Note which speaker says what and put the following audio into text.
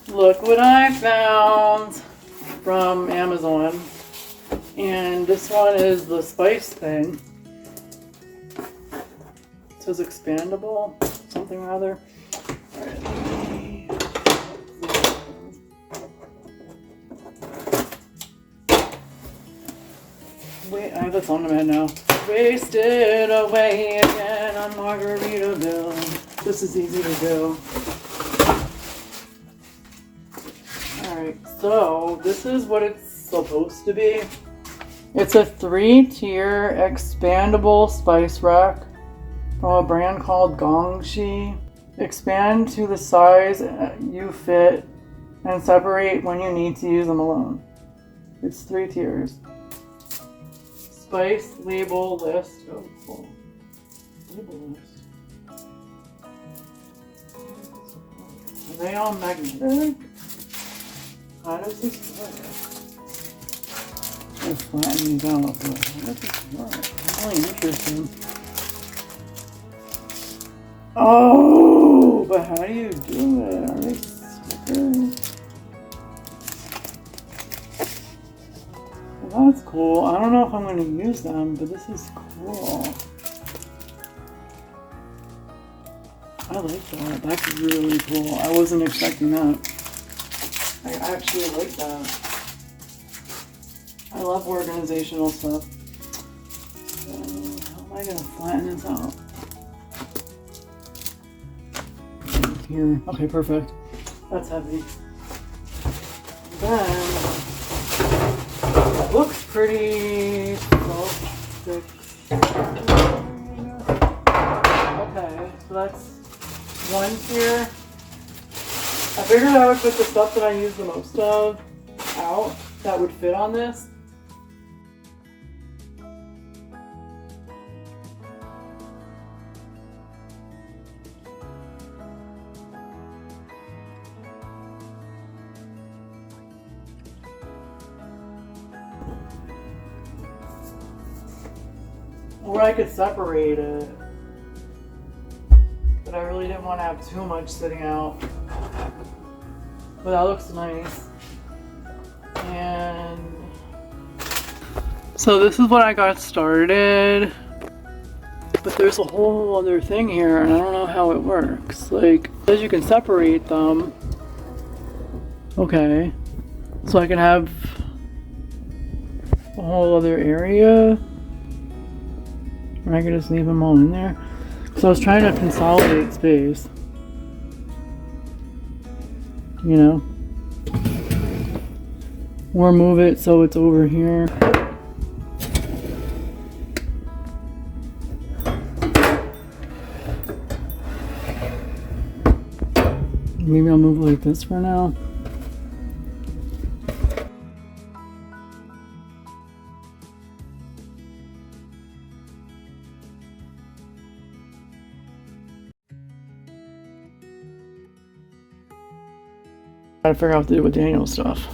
Speaker 1: Look what I found from Amazon. And this one is the spice thing. It says expandable, something rather. Alright. Wait, I have this on my head now. Wasted away again on Margaritaville. This is easy to do. Alright, so this is what it's supposed to be. It's a 3-tier expandable spice rack from a brand called Gongshi. Expand to the size you fit and separate when you need to use them alone. It's 3 tiers. Spice label list. Oh, cool. Label list. Are they all magnetic? How does this work? I'll flatten these out, but how does this work? It's really interesting. Oh, but how do you do it? Are they stickers? Well, that's cool. I don't know if I'm going to use them, but this is cool. I like that. That's really cool. I wasn't expecting that. I actually like that. I love organizational stuff. So, how am I going to flatten this out? Here. Okay, perfect. That's heavy. Then, it looks pretty stick. Okay, so that's one tier. I figured I would put the stuff that I use the most of out that would fit on this. Or I could separate it. But I really didn't want to have too much sitting out. But that looks nice. And so this is what I got started. But there's a whole other thing here and I don't know how it works. Like, it says you can separate them. Okay. So I can have a whole other area. Or I could just leave them all in there. So I was trying to consolidate space. You know? Or move it so it's over here. Maybe I'll move it like this for now. Gotta figure out what to do with Daniel's stuff.